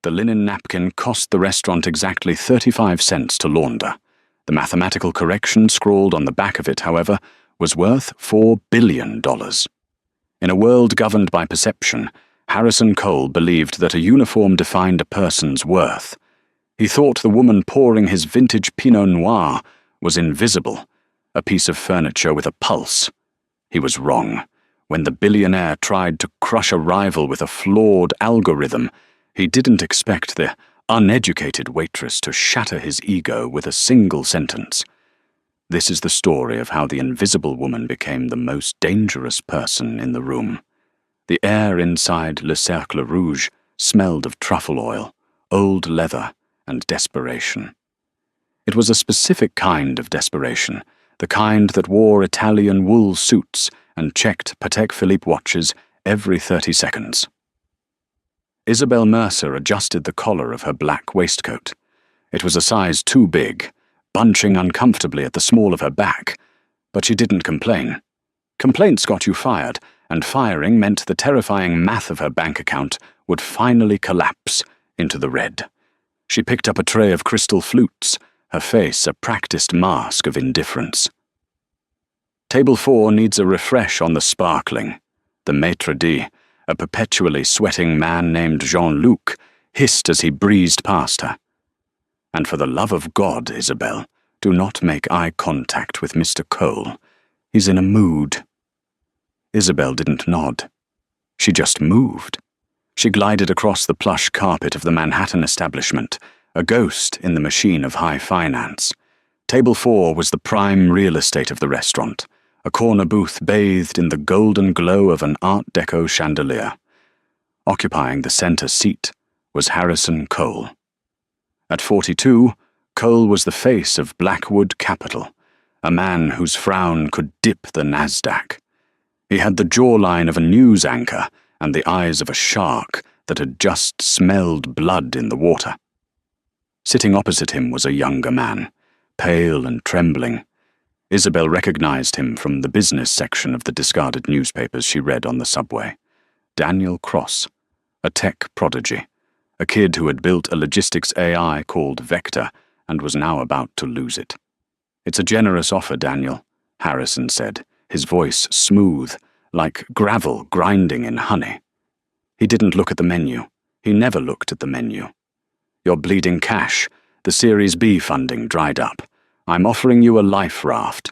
The linen napkin cost the restaurant exactly 35 cents to launder. The mathematical correction scrawled on the back of it, however, was worth $4 billion. In a world governed by perception, Harrison Cole believed that a uniform defined a person's worth. He thought the woman pouring his vintage Pinot Noir was invisible, a piece of furniture with a pulse. He was wrong. When the billionaire tried to crush a rival with a flawed algorithm, he didn't expect the uneducated waitress to shatter his ego with a single sentence. This is the story of how the invisible woman became the most dangerous person in the room. The air inside Le Cercle Rouge smelled of truffle oil, old leather, and desperation. It was a specific kind of desperation, the kind that wore Italian wool suits and checked Patek Philippe watches every 30 seconds. Isabel Mercer adjusted the collar of her black waistcoat. It was a size too big, bunching uncomfortably at the small of her back, but she didn't complain. Complaints got you fired, and firing meant the terrifying math of her bank account would finally collapse into the red. She picked up a tray of crystal flutes, her face a practiced mask of indifference. Table 4 needs a refresh on the sparkling. The maitre d', a perpetually sweating man named Jean-Luc, hissed as he breezed past her. And for the love of God, Isabel, do not make eye contact with Mr. Cole. He's in a mood. Isabel didn't nod. She just moved. She glided across the plush carpet of the Manhattan establishment, a ghost in the machine of high finance. Table 4 was the prime real estate of the restaurant, a corner booth bathed in the golden glow of an Art Deco chandelier. Occupying the center seat was Harrison Cole. At 42, Cole was the face of Blackwood Capital, a man whose frown could dip the Nasdaq. He had the jawline of a news anchor and the eyes of a shark that had just smelled blood in the water. Sitting opposite him was a younger man, pale and trembling. Isabel recognized him from the business section of the discarded newspapers she read on the subway. Daniel Cross, a tech prodigy, a kid who had built a logistics AI called Vector and was now about to lose it. "It's a generous offer, Daniel," Harrison said, his voice smooth, like gravel grinding in honey. He didn't look at the menu. He never looked at the menu. "You're bleeding cash. The Series B funding dried up. I'm offering you a life raft."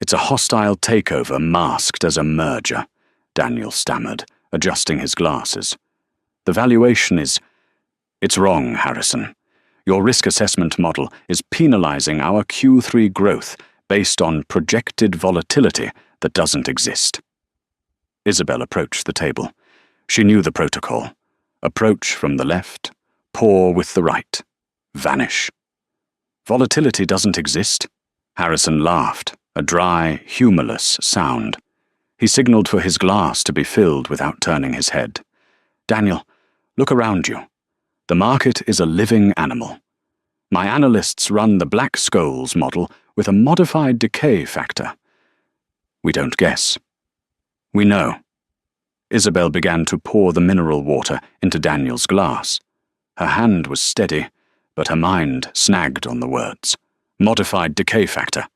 "It's a hostile takeover masked as a merger," Daniel stammered, adjusting his glasses. "The valuation is—" "It's wrong, Harrison. Your risk assessment model is penalizing our Q3 growth based on projected volatility that doesn't exist." Isabel approached the table. She knew the protocol. Approach from the left, pour with the right, vanish. "Volatility doesn't exist." Harrison laughed, a dry, humorless sound. He signaled for his glass to be filled without turning his head. "Daniel, look around you. The market is a living animal. My analysts run the Black-Scholes model with a modified decay factor. We don't guess. We know." Isabel began to pour the mineral water into Daniel's glass. Her hand was steady, but her mind snagged on the words. "Modified decay factor."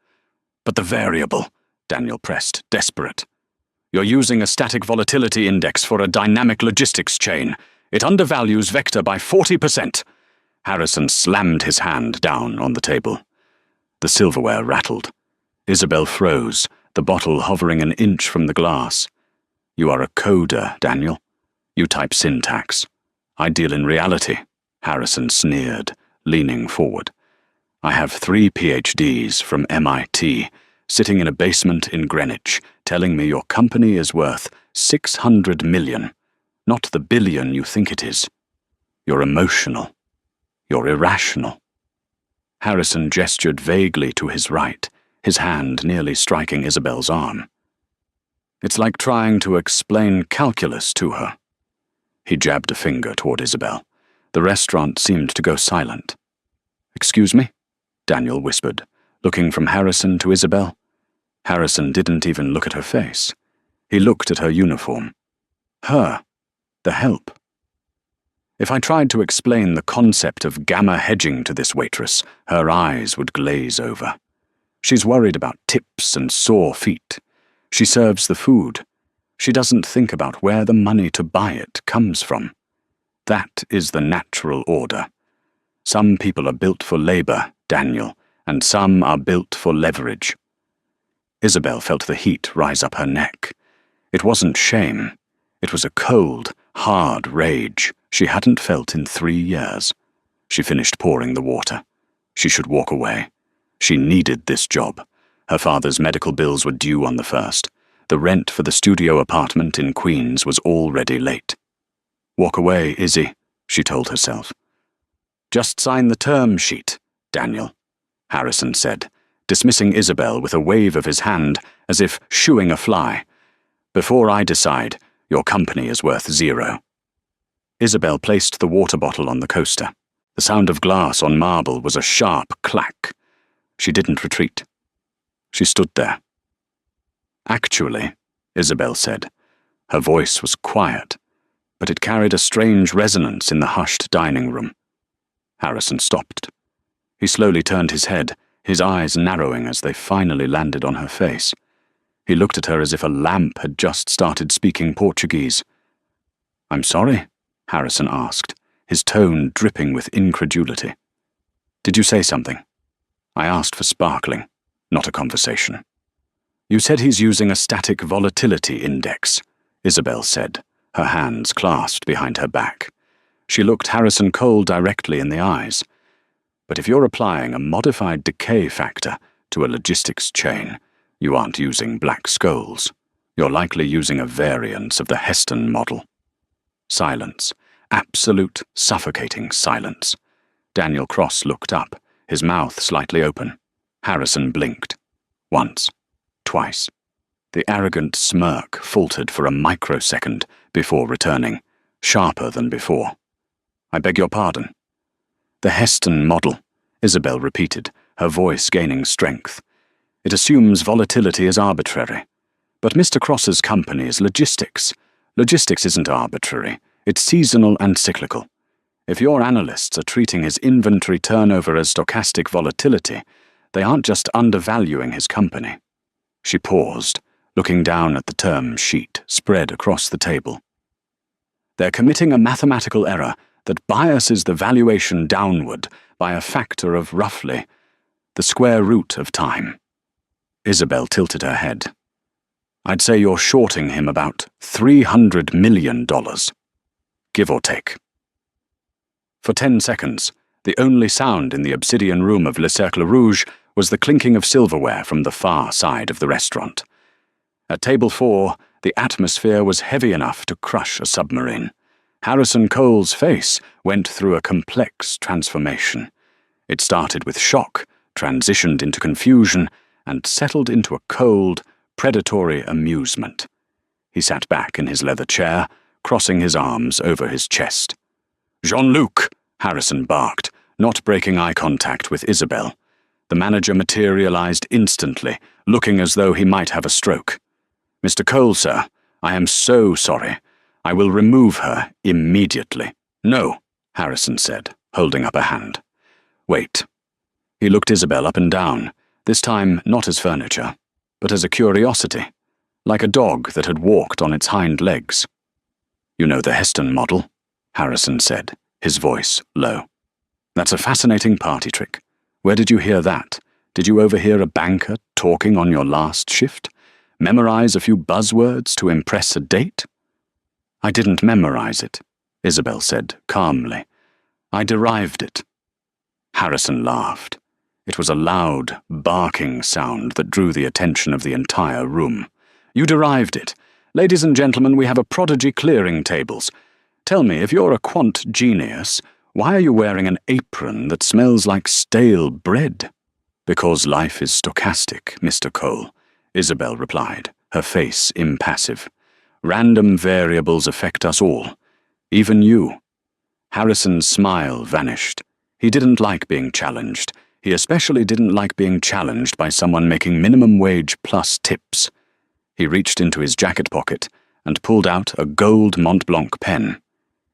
"But the variable," Daniel pressed, desperate. "You're using a static volatility index for a dynamic logistics chain. It undervalues Vector by 40%. Harrison slammed his hand down on the table. The silverware rattled. Isabel froze, the bottle hovering an inch from the glass. "You are a coder, Daniel. You type syntax. I deal in reality," Harrison sneered, leaning forward. "I have 3 PhDs from MIT, sitting in a basement in Greenwich, telling me your company is worth 600 million, not the billion you think it is. You're emotional. You're irrational." Harrison gestured vaguely to his right, his hand nearly striking Isabel's arm. "It's like trying to explain calculus to her." He jabbed a finger toward Isabel. The restaurant seemed to go silent. "Excuse me?" Daniel whispered, looking from Harrison to Isabel. Harrison didn't even look at her face. He looked at her uniform. Her. The help. If I tried to explain the concept of gamma hedging to this waitress, her eyes would glaze over. She's worried about tips and sore feet. She serves the food. She doesn't think about where the money to buy it comes from. That is the natural order. Some people are built for labor, Daniel, and some are built for leverage. Isabel felt the heat rise up her neck. It wasn't shame. It was a cold, hard rage she hadn't felt in 3 years. She finished pouring the water. She should walk away. She needed this job. Her father's medical bills were due on the 1st. The rent for the studio apartment in Queens was already late. Walk away, Izzy, she told herself. Just sign the term sheet, Daniel, Harrison said, dismissing Isabel with a wave of his hand as if shooing a fly. Before I decide, your company is worth 0. Isabel placed the water bottle on the coaster. The sound of glass on marble was a sharp clack. She didn't retreat. She stood there. Actually, Isabel said. Her voice was quiet, but it carried a strange resonance in the hushed dining room. Harrison stopped. He slowly turned his head, his eyes narrowing as they finally landed on her face. He looked at her as if a lamp had just started speaking Portuguese. "I'm sorry?" Harrison asked, his tone dripping with incredulity. "Did you say something?" "I asked for sparkling, not a conversation." "You said he's using a static volatility index," Isabel said, her hands clasped behind her back. She looked Harrison Cole directly in the eyes. "But if you're applying a modified decay factor to a logistics chain, you aren't using black skulls. You're likely using a variance of the Heston model." Silence. Absolute, suffocating silence. Daniel Cross looked up, his mouth slightly open. Harrison blinked. Once. Twice. The arrogant smirk faltered for a microsecond before returning, sharper than before. "I beg your pardon." "The Heston model," Isabel repeated, her voice gaining strength. "It assumes volatility is arbitrary. But Mr. Cross's company is logistics. Logistics isn't arbitrary. It's seasonal and cyclical. If your analysts are treating his inventory turnover as stochastic volatility, they aren't just undervaluing his company." She paused, looking down at the term sheet spread across the table. "They're committing a mathematical error that biases the valuation downward by a factor of roughly the square root of time." Isabel tilted her head. "I'd say you're shorting him about $300 million. Give or take." For 10 seconds, the only sound in the obsidian room of Le Cercle Rouge was the clinking of silverware from the far side of the restaurant. At table 4, the atmosphere was heavy enough to crush a submarine. Harrison Cole's face went through a complex transformation. It started with shock, transitioned into confusion, and settled into a cold, predatory amusement. He sat back in his leather chair, crossing his arms over his chest. "Jean-Luc!" Harrison barked, not breaking eye contact with Isabel. The manager materialized instantly, looking as though he might have a stroke. "Mr. Cole, sir, I am so sorry. I will remove her immediately." "No," Harrison said, holding up a hand. "Wait." He looked Isabel up and down, this time not as furniture, but as a curiosity, like a dog that had walked on its hind legs. "You know the Heston model," Harrison said, his voice low. "That's a fascinating party trick. Where did you hear that? Did you overhear a banker talking on your last shift? Memorize a few buzzwords to impress a date?" "I didn't memorize it," Isabel said calmly. "I derived it." Harrison laughed. It was a loud, barking sound that drew the attention of the entire room. "You derived it. Ladies and gentlemen, we have a prodigy clearing tables. Tell me, if you're a quant genius, why are you wearing an apron that smells like stale bread?" "Because life is stochastic, Mr. Cole," Isabel replied, her face impassive. "Random variables affect us all, even you." Harrison's smile vanished. He didn't like being challenged. He especially didn't like being challenged by someone making minimum wage plus tips. He reached into his jacket pocket and pulled out a gold Mont Blanc pen.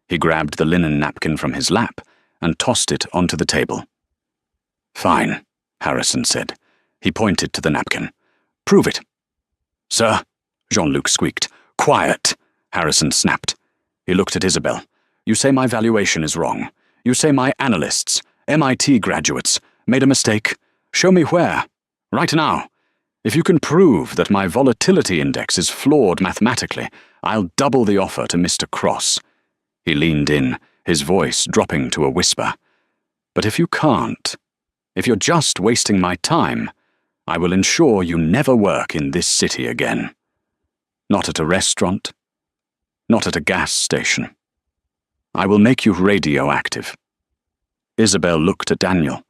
He grabbed the linen napkin from his lap and tossed it onto the table. "Fine," Harrison said. He pointed to the napkin. "Prove it." "Sir," Jean-Luc squeaked. "Quiet," Harrison snapped. He looked at Isabel. "You say my valuation is wrong. You say my analysts, MIT graduates, made a mistake. Show me where. Right now. If you can prove that my volatility index is flawed mathematically, I'll double the offer to Mr. Cross." He leaned in, his voice dropping to a whisper. "But if you can't, if you're just wasting my time, I will ensure you never work in this city again. Not at a restaurant, not at a gas station. I will make you radioactive." Isabel looked at Daniel.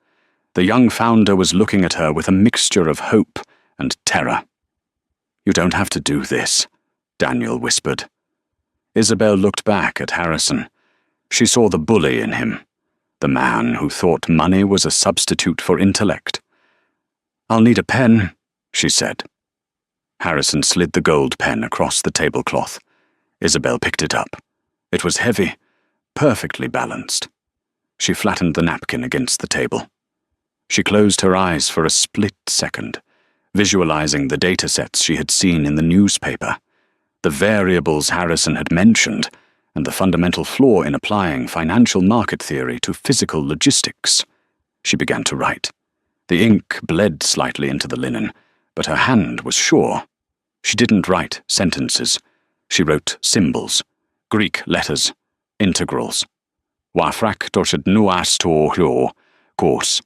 The young founder was looking at her with a mixture of hope and terror. "You don't have to do this," Daniel whispered. Isabel looked back at Harrison. She saw the bully in him, the man who thought money was a substitute for intellect. "I'll need a pen," she said. Harrison slid the gold pen across the tablecloth. Isabel picked it up. It was heavy, perfectly balanced. She flattened the napkin against the table. She closed her eyes for a split second, visualizing the datasets she had seen in the newspaper, the variables Harrison had mentioned, and the fundamental flaw in applying financial market theory to physical logistics. She began to write. The ink bled slightly into the linen, but her hand was sure. She didn't write sentences. She wrote symbols, Greek letters, integrals. Wafrak dorsed nuas to hlo, course.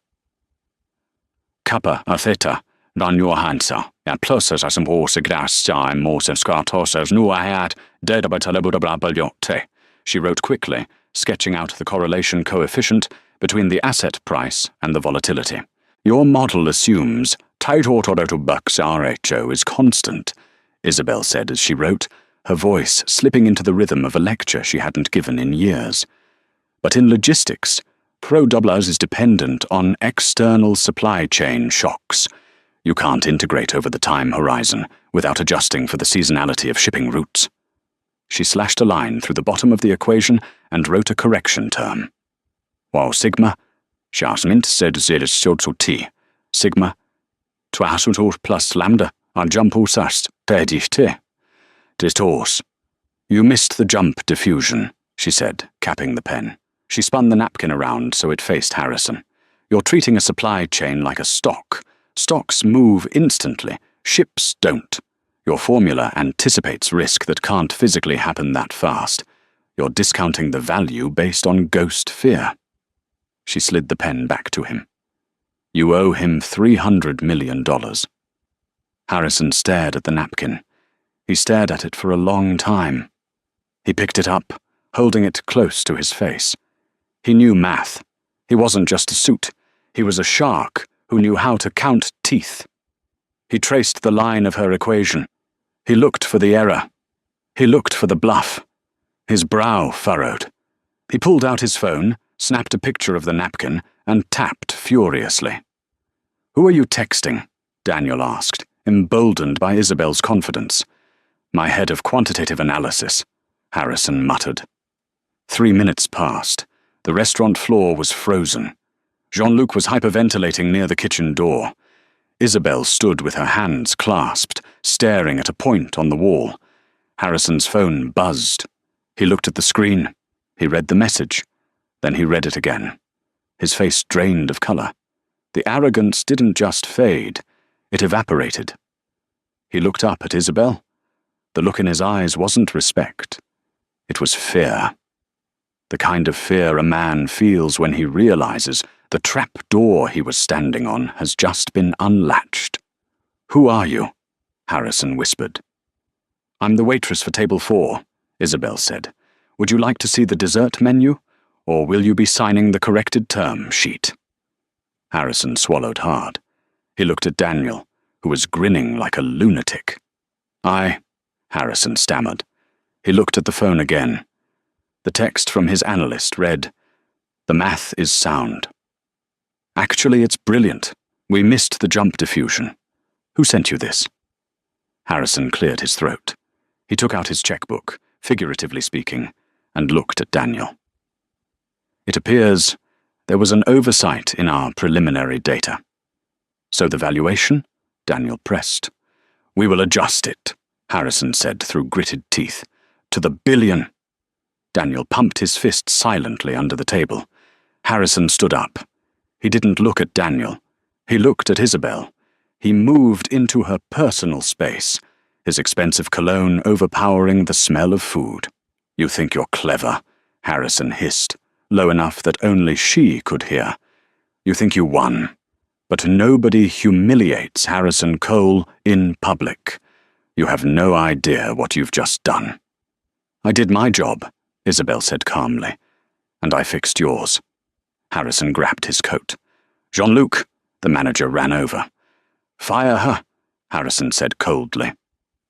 Kappa a theta, dan Johansa, and plus as some horse grass and most scartos as nu I had, dead about a lebudabrabaliote. She wrote quickly, sketching out the correlation coefficient between the asset price and the volatility. "Your model assumes tight order to bucks RHO is constant," Isabel said as she wrote, her voice slipping into the rhythm of a lecture she hadn't given in years. "But in logistics, pro-doublers is dependent on external supply chain shocks. You can't integrate over the time horizon without adjusting for the seasonality of shipping routes." She slashed a line through the bottom of the equation and wrote a correction term. While sigma, Jasmint said T. Sigma, Twasutor plus lambda, and jump usast, T. Distorse. "You missed the jump diffusion," she said, capping the pen. She spun the napkin around so it faced Harrison. "You're treating a supply chain like a stock. Stocks move instantly. Ships don't. Your formula anticipates risk that can't physically happen that fast. You're discounting the value based on ghost fear." She slid the pen back to him. "You owe him $300 million. Harrison stared at the napkin. He stared at it for a long time. He picked it up, holding it close to his face. He knew math. He wasn't just a suit. He was a shark who knew how to count teeth. He traced the line of her equation. He looked for the error. He looked for the bluff. His brow furrowed. He pulled out his phone, snapped a picture of the napkin, and tapped furiously. "Who are you texting?" Daniel asked, emboldened by Isabel's confidence. "My head of quantitative analysis," Harrison muttered. 3 minutes passed. The restaurant floor was frozen. Jean-Luc was hyperventilating near the kitchen door. Isabel stood with her hands clasped, staring at a point on the wall. Harrison's phone buzzed. He looked at the screen. He read the message. Then he read it again. His face drained of color. The arrogance didn't just fade. It evaporated. He looked up at Isabel. The look in his eyes wasn't respect. It was fear. The kind of fear a man feels when he realizes the trap door he was standing on has just been unlatched. "Who are you?" Harrison whispered. "I'm the waitress for table 4, Isabel said. "Would you like to see the dessert menu, or will you be signing the corrected term sheet?" Harrison swallowed hard. He looked at Daniel, who was grinning like a lunatic. Harrison stammered. He looked at the phone again. The text from his analyst read, "The math is sound. Actually, it's brilliant. We missed the jump diffusion. Who sent you this?" Harrison cleared his throat. He took out his checkbook, figuratively speaking, and looked at Daniel. It appears there was an oversight in our preliminary data. So the valuation? Daniel pressed. We will adjust it, Harrison said through gritted teeth. To the billion. Daniel pumped his fist silently under the table. Harrison stood up. He didn't look at Daniel. He looked at Isabel. He moved into her personal space, his expensive cologne overpowering the smell of food. You think you're clever, Harrison hissed, low enough that only she could hear. You think you won. But nobody humiliates Harrison Cole in public. You have no idea what you've just done. I did my job, Isabel said calmly, and I fixed yours. Harrison grabbed his coat. Jean-Luc, the manager ran over. Fire her, Harrison said coldly.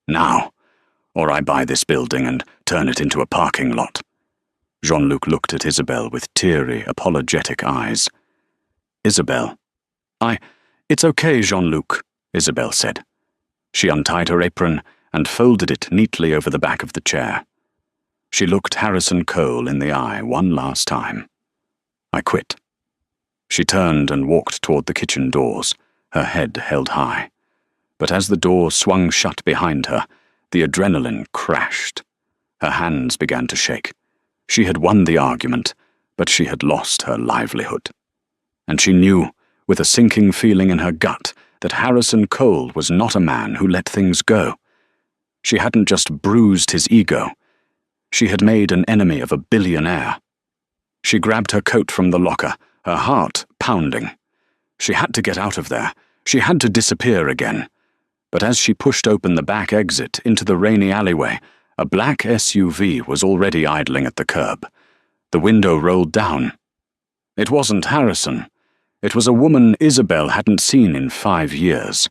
Now, or I buy this building and turn it into a parking lot. Jean-Luc looked at Isabel with teary, apologetic eyes. Isabel. It's okay, Jean-Luc, Isabel said. She untied her apron and folded it neatly over the back of the chair. She looked Harrison Cole in the eye one last time. I quit. She turned and walked toward the kitchen doors, her head held high. But as the door swung shut behind her, the adrenaline crashed. Her hands began to shake. She had won the argument, but she had lost her livelihood. And she knew, with a sinking feeling in her gut, that Harrison Cole was not a man who let things go. She hadn't just bruised his ego. She had made an enemy of a billionaire. She grabbed her coat from the locker, her heart pounding. She had to get out of there. She had to disappear again. But as she pushed open the back exit into the rainy alleyway, a black SUV was already idling at the curb. The window rolled down. It wasn't Harrison. It was a woman Isabel hadn't seen in 5 years.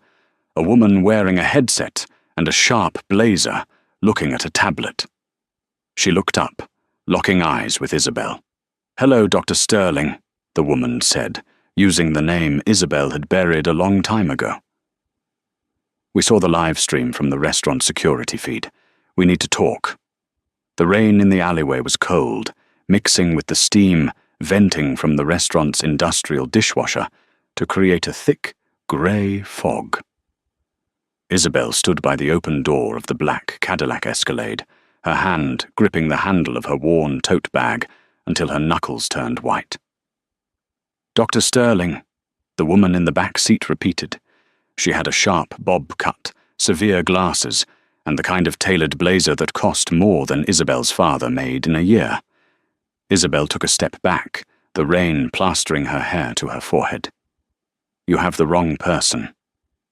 A woman wearing a headset and a sharp blazer, looking at a tablet. She looked up, locking eyes with Isabel. Hello, Dr. Sterling, the woman said, using the name Isabel had buried a long time ago. We saw the live stream from the restaurant security feed. We need to talk. The rain in the alleyway was cold, mixing with the steam venting from the restaurant's industrial dishwasher to create a thick, grey fog. Isabel stood by the open door of the black Cadillac Escalade, her hand gripping the handle of her worn tote bag until her knuckles turned white. Dr. Sterling, the woman in the back seat repeated. She had a sharp bob cut, severe glasses, and the kind of tailored blazer that cost more than Isabel's father made in a year. Isabel took a step back, the rain plastering her hair to her forehead. You have the wrong person.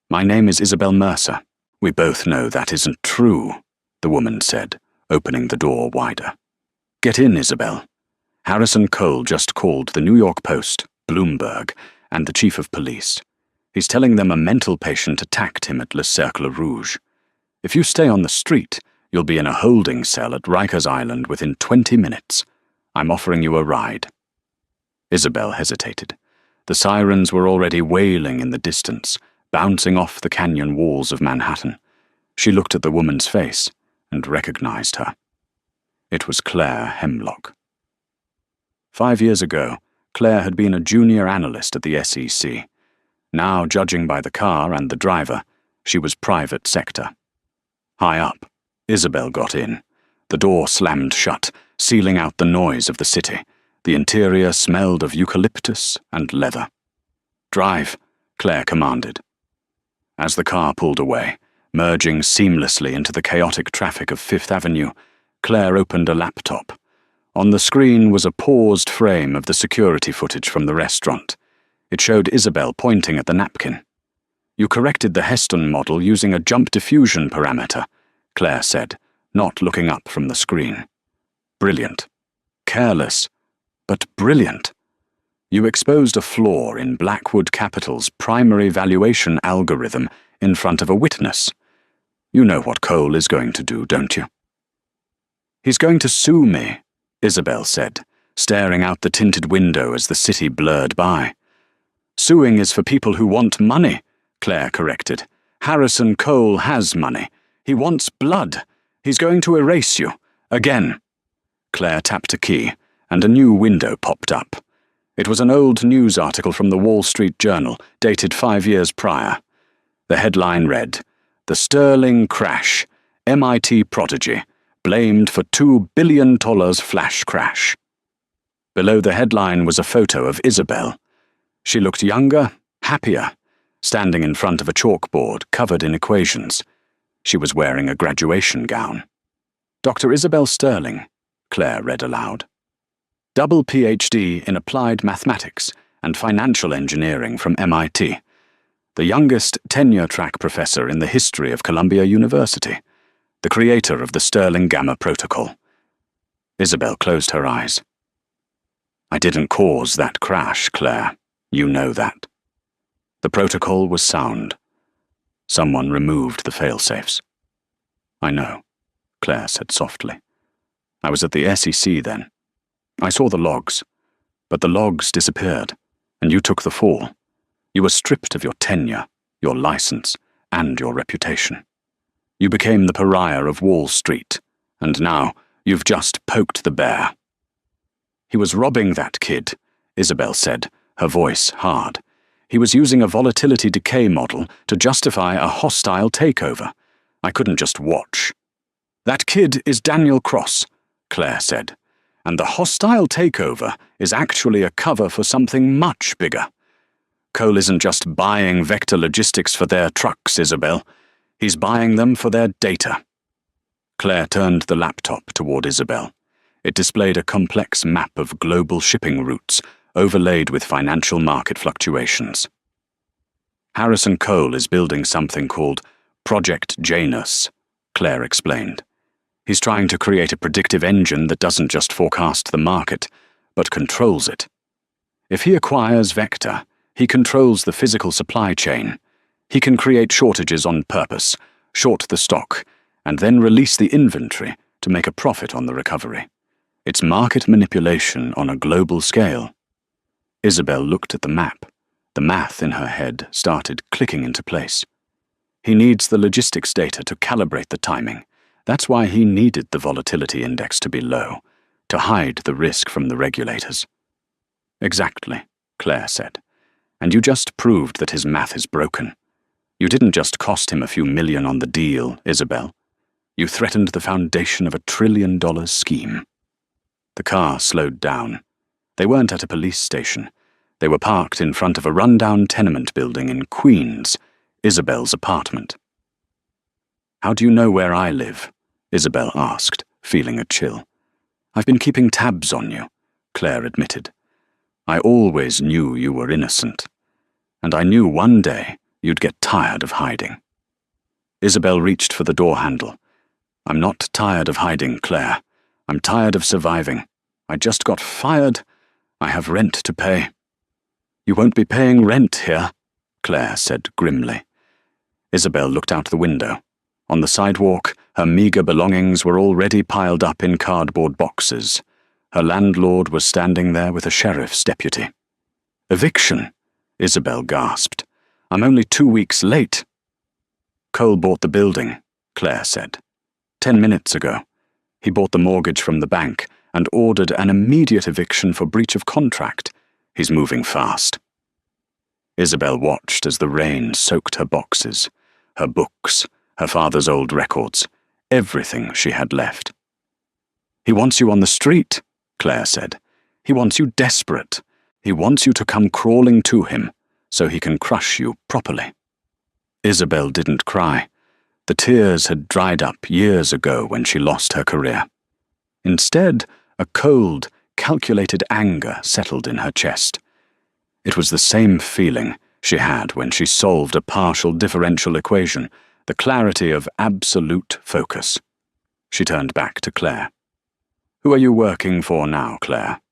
My name is Isabel Mercer. We both know that isn't true, the woman said, opening the door wider. Get in, Isabel. Harrison Cole just called the New York Post, Bloomberg, and the chief of police. He's telling them a mental patient attacked him at Le Cercle Rouge. If you stay on the street, you'll be in a holding cell at Rikers Island within 20 minutes. I'm offering you a ride. Isabel hesitated. The sirens were already wailing in the distance, bouncing off the canyon walls of Manhattan. She looked at the woman's face and recognized her. It was Claire Hemlock. 5 years ago, Claire had been a junior analyst at the SEC. Now, judging by the car and the driver, she was private sector. High up, Isabel got in. The door slammed shut, sealing out the noise of the city. The interior smelled of eucalyptus and leather. Drive, Claire commanded. As the car pulled away, merging seamlessly into the chaotic traffic of Fifth Avenue, Claire opened a laptop. On the screen was a paused frame of the security footage from the restaurant. It showed Isabel pointing at the napkin. You corrected the Heston model using a jump diffusion parameter, Claire said, not looking up from the screen. Brilliant. Careless, but brilliant. You exposed a flaw in Blackwood Capital's primary valuation algorithm in front of a witness. You know what Cole is going to do, don't you? He's going to sue me, Isabel said, staring out the tinted window as the city blurred by. Suing is for people who want money, Claire corrected. Harrison Cole has money. He wants blood. He's going to erase you. Again. Claire tapped a key, and a new window popped up. It was an old news article from the Wall Street Journal, dated 5 years prior. The headline read, "The Sterling Crash, MIT Prodigy, Blamed for $2 billion Flash Crash." Below the headline was a photo of Isabel. She looked younger, happier, standing in front of a chalkboard covered in equations. She was wearing a graduation gown. "Dr. Isabel Sterling," Claire read aloud. "Double PhD in applied mathematics and financial engineering from MIT. The youngest tenure-track professor in the history of Columbia University. The creator of the Sterling Gamma Protocol." Isabel closed her eyes. "I didn't cause that crash, Claire. You know that." The protocol was sound. Someone removed the failsafes. "I know," Claire said softly. "I was at the SEC then. I saw the logs, but the logs disappeared, and you took the fall. You were stripped of your tenure, your license, and your reputation. You became the pariah of Wall Street, and now you've just poked the bear." "He was robbing that kid," Isabel said, her voice hard. "He was using a volatility decay model to justify a hostile takeover. I couldn't just watch." "That kid is Daniel Cross," Claire said, "and the hostile takeover is actually a cover for something much bigger. Cole isn't just buying Vector Logistics for their trucks, Isabel. He's buying them for their data." Claire turned the laptop toward Isabel. It displayed a complex map of global shipping routes, overlaid with financial market fluctuations. "Harrison Cole is building something called Project Janus," Claire explained. "He's trying to create a predictive engine that doesn't just forecast the market, but controls it. If he acquires Vector, he controls the physical supply chain. He can create shortages on purpose, short the stock, and then release the inventory to make a profit on the recovery. It's market manipulation on a global scale." Isabel looked at the map. The math in her head started clicking into place. "He needs the logistics data to calibrate the timing. That's why he needed the volatility index to be low, to hide the risk from the regulators." "Exactly," Claire said. "And you just proved that his math is broken. You didn't just cost him a few million on the deal, Isabel. You threatened the foundation of $1 trillion scheme." The car slowed down. They weren't at a police station. They were parked in front of a rundown tenement building in Queens, Isabel's apartment. "How do you know where I live?" Isabel asked, feeling a chill. "I've been keeping tabs on you," Claire admitted. "I always knew you were innocent. And I knew one day you'd get tired of hiding." Isabel reached for the door handle. "I'm not tired of hiding, Claire. I'm tired of surviving. I just got fired. I have rent to pay." "You won't be paying rent here," Claire said grimly. Isabel looked out the window. On the sidewalk, her meager belongings were already piled up in cardboard boxes. Her landlord was standing there with a sheriff's deputy. "Eviction," Isabel gasped. "I'm only 2 weeks late." "Cole bought the building," Claire said. 10 minutes ago. He bought the mortgage from the bank and ordered an immediate eviction for breach of contract. He's moving fast." Isabel watched as the rain soaked her boxes, her books, her father's old records, everything she had left. "He wants you on the street," Claire said. "He wants you desperate. He wants you to come crawling to him so he can crush you properly." Isabel didn't cry. The tears had dried up years ago when she lost her career. Instead, a cold, calculated anger settled in her chest. It was the same feeling she had when she solved a partial differential equation, the clarity of absolute focus. She turned back to Claire. "Who are you working for now, Claire?"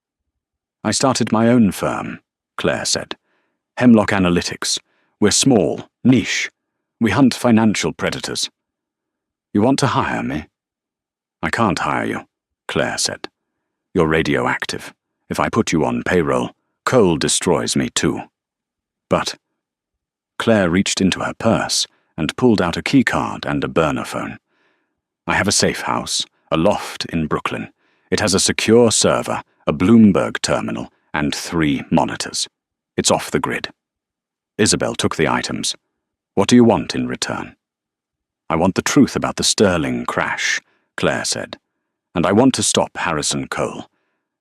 "I started my own firm," Claire said. "Hemlock Analytics. We're small, niche. We hunt financial predators." "You want to hire me?" "I can't hire you," Claire said. "You're radioactive. If I put you on payroll, Cole destroys me too." "But—" Claire reached into her purse and pulled out a keycard and a burner phone. "I have a safe house, a loft in Brooklyn. It has a secure server, a Bloomberg terminal, and 3 monitors. It's off the grid. Isabel took the items. What do you want in return? I want the truth about the Sterling crash, Claire said. And I want to stop Harrison Cole.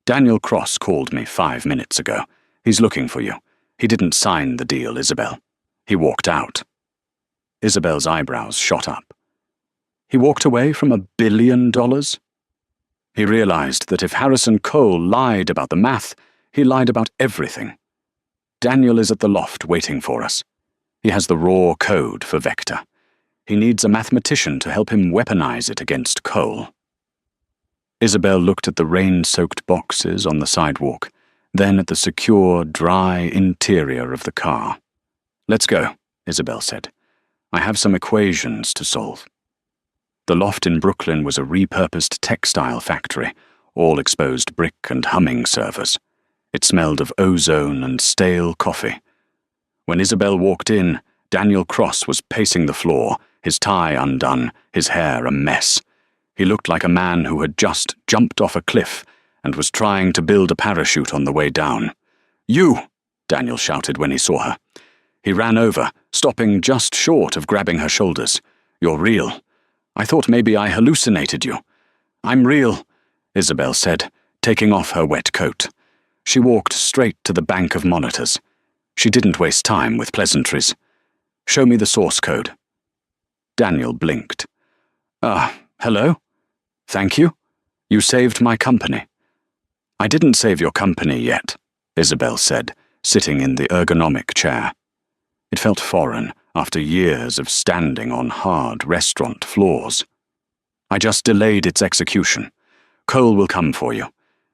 Daniel Cross called me 5 minutes ago. He's looking for you. He didn't sign the deal, Isabel. He walked out. Isabel's eyebrows shot up. He walked away from $1 billion? He realized that if Harrison Cole lied about the math, he lied about everything. Daniel is at the loft waiting for us. He has the raw code for Vector. He needs a mathematician to help him weaponize it against Cole. Isabel looked at the rain-soaked boxes on the sidewalk, then at the secure, dry interior of the car. Let's go, Isabel said. I have some equations to solve. The loft in Brooklyn was a repurposed textile factory, all exposed brick and humming servers. It smelled of ozone and stale coffee. When Isabel walked in, Daniel Cross was pacing the floor, his tie undone, his hair a mess. He looked like a man who had just jumped off a cliff and was trying to build a parachute on the way down. You! Daniel shouted when he saw her. He ran over, stopping just short of grabbing her shoulders. You're real. I thought maybe I hallucinated you. I'm real, Isabel said, taking off her wet coat. She walked straight to the bank of monitors. She didn't waste time with pleasantries. Show me the source code. Daniel blinked. Hello? Thank you. You saved my company. I didn't save your company yet, Isabel said, sitting in the ergonomic chair. It felt foreign after years of standing on hard restaurant floors. I just delayed its execution. Cole will come for you.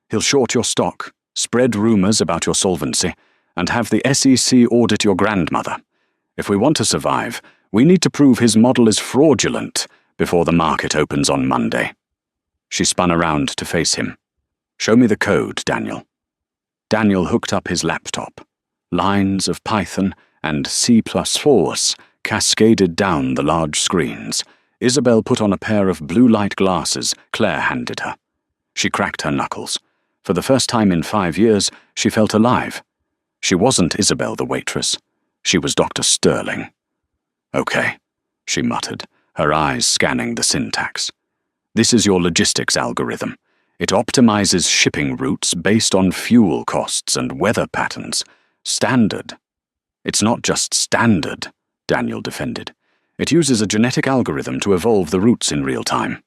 He'll short your stock, spread rumors about your solvency, and have the SEC audit your grandmother. If we want to survive, we need to prove his model is fraudulent before the market opens on Monday. She spun around to face him. Show me the code, Daniel. Daniel hooked up his laptop. Lines of Python and C++ cascaded down the large screens. Isabel put on a pair of blue light glasses Claire handed her. She cracked her knuckles. For the first time in 5 years, she felt alive. She wasn't Isabel the waitress. She was Dr. Sterling. Okay, she muttered, her eyes scanning the syntax. This is your logistics algorithm. It optimizes shipping routes based on fuel costs and weather patterns. Standard. It's not just standard, Daniel defended. It uses a genetic algorithm to evolve the routes in real time.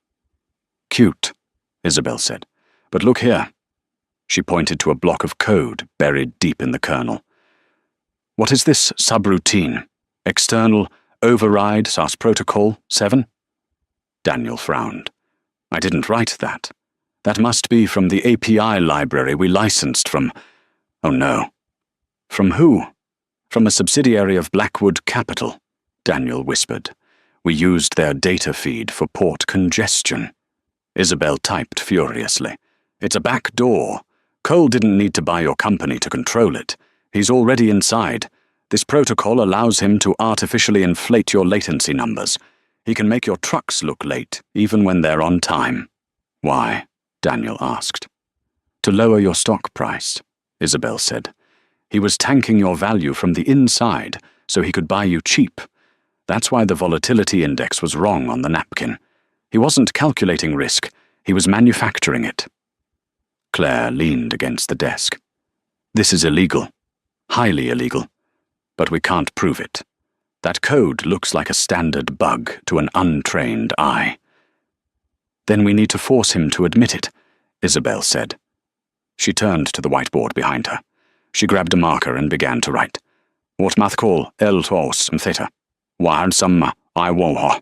Cute, Isabel said. But look here. She pointed to a block of code buried deep in the kernel. What is this subroutine? External override SAS protocol 7? Daniel frowned. I didn't write that. That must be from the API library we licensed from... Oh no. From who? From a subsidiary of Blackwood Capital, Daniel whispered. We used their data feed for port congestion. Isabel typed furiously. It's a back door. Cole didn't need to buy your company to control it. He's already inside. This protocol allows him to artificially inflate your latency numbers. He can make your trucks look late, even when they're on time. Why? Daniel asked. To lower your stock price, Isabel said. He was tanking your value from the inside so he could buy you cheap. That's why the volatility index was wrong on the napkin. He wasn't calculating risk, he was manufacturing it. Claire leaned against the desk. This is illegal. Highly illegal. But we can't prove it. That code looks like a standard bug to an untrained eye. Then we need to force him to admit it, Isabel said. She turned to the whiteboard behind her. She grabbed a marker and began to write. What math call L-tos theta. Wahar summa I woha.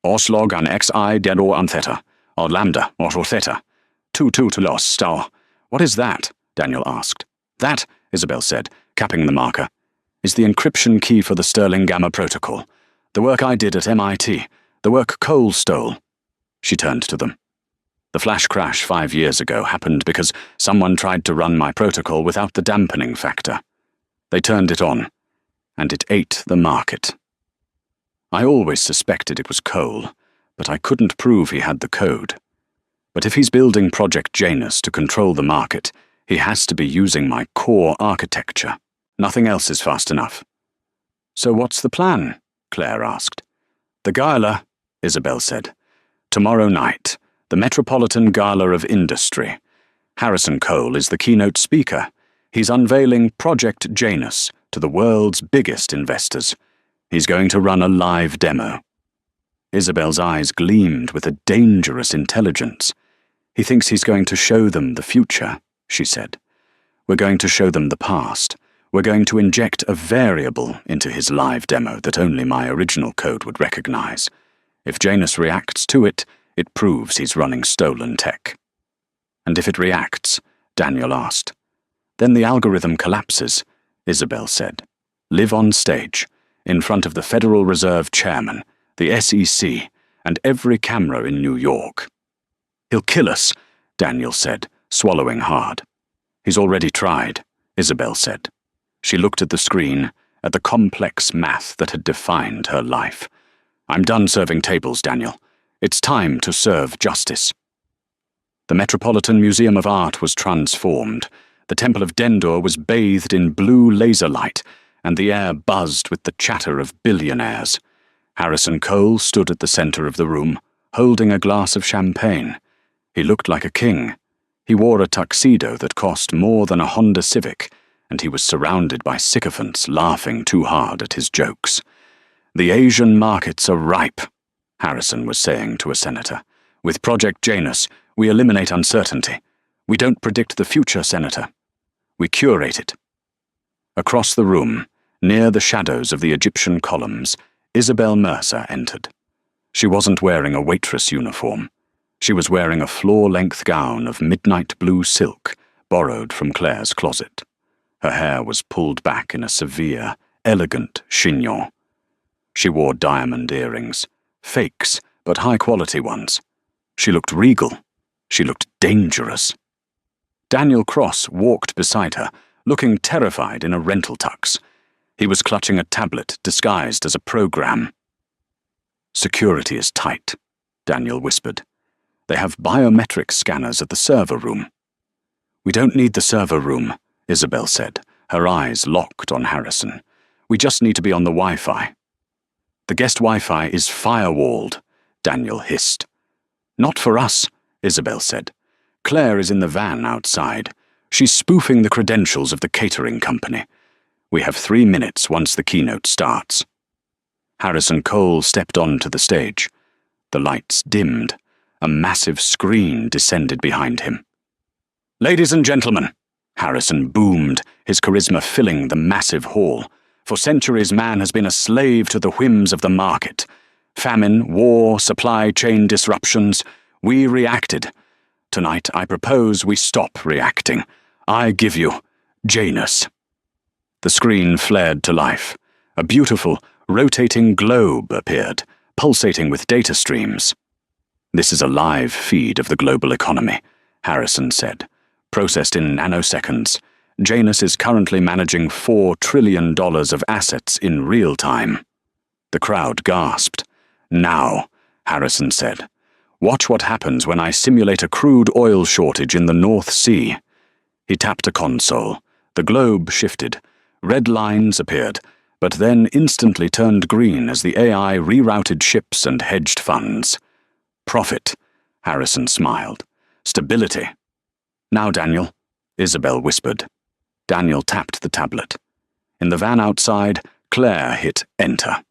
Os log an xi dedo an theta. Or lambda or theta. 2 to los star. What is that? Daniel asked. That, Isabel said, capping the marker, is the encryption key for the Sterling Gamma Protocol. The work I did at MIT. The work Cole stole. She turned to them. The flash crash 5 years ago happened because someone tried to run my protocol without the dampening factor. They turned it on, and it ate the market. I always suspected it was Cole, but I couldn't prove he had the code. But if he's building Project Janus to control the market, he has to be using my core architecture. Nothing else is fast enough. So what's the plan? Claire asked. The gala, Isabel said. Tomorrow night, the Metropolitan Gala of Industry. Harrison Cole is the keynote speaker. He's unveiling Project Janus to the world's biggest investors. He's going to run a live demo. Isabel's eyes gleamed with a dangerous intelligence. He thinks he's going to show them the future, she said. We're going to show them the past. We're going to inject a variable into his live demo that only my original code would recognize. If Janus reacts to it, it proves he's running stolen tech. And if it reacts, Daniel asked. Then the algorithm collapses, Isabel said. Live on stage, in front of the Federal Reserve Chairman, the SEC, and every camera in New York. He'll kill us, Daniel said, swallowing hard. He's already tried, Isabel said. She looked at the screen, at the complex math that had defined her life. I'm done serving tables, Daniel. It's time to serve justice. The Metropolitan Museum of Art was transformed. The Temple of Dendor was bathed in blue laser light, and the air buzzed with the chatter of billionaires. Harrison Cole stood at the center of the room, holding a glass of champagne. He looked like a king. He wore a tuxedo that cost more than a Honda Civic, and he was surrounded by sycophants laughing too hard at his jokes. The Asian markets are ripe, Harrison was saying to a senator. With Project Janus, we eliminate uncertainty. We don't predict the future, Senator. We curate it. Across the room, near the shadows of the Egyptian columns, Isabel Mercer entered. She wasn't wearing a waitress uniform. She was wearing a floor-length gown of midnight blue silk, borrowed from Claire's closet. Her hair was pulled back in a severe, elegant chignon. She wore diamond earrings, fakes, but high-quality ones. She looked regal. She looked dangerous. Daniel Cross walked beside her, looking terrified in a rental tux. He was clutching a tablet disguised as a program. Security is tight, Daniel whispered. They have biometric scanners at the server room. We don't need the server room, Isabel said, her eyes locked on Harrison. We just need to be on the Wi-Fi. The guest Wi-Fi is firewalled, Daniel hissed. Not for us, Isabel said. Claire is in the van outside. She's spoofing the credentials of the catering company. We have 3 minutes once the keynote starts. Harrison Cole stepped onto the stage. The lights dimmed. A massive screen descended behind him. Ladies and gentlemen, Harrison boomed, his charisma filling the massive hall. For centuries, man has been a slave to the whims of the market. Famine, war, supply chain disruptions. We reacted. Tonight, I propose we stop reacting. I give you Janus. The screen flared to life. A beautiful, rotating globe appeared, pulsating with data streams. This is a live feed of the global economy, Harrison said. Processed in nanoseconds, Janus is currently managing $4 trillion of assets in real time. The crowd gasped. Now, Harrison said. Watch what happens when I simulate a crude oil shortage in the North Sea. He tapped a console. The globe shifted. Red lines appeared, but then instantly turned green as the AI rerouted ships and hedged funds. Profit, Harrison smiled. Stability. Now, Daniel, Isabel whispered. Daniel tapped the tablet. In the van outside, Claire hit enter.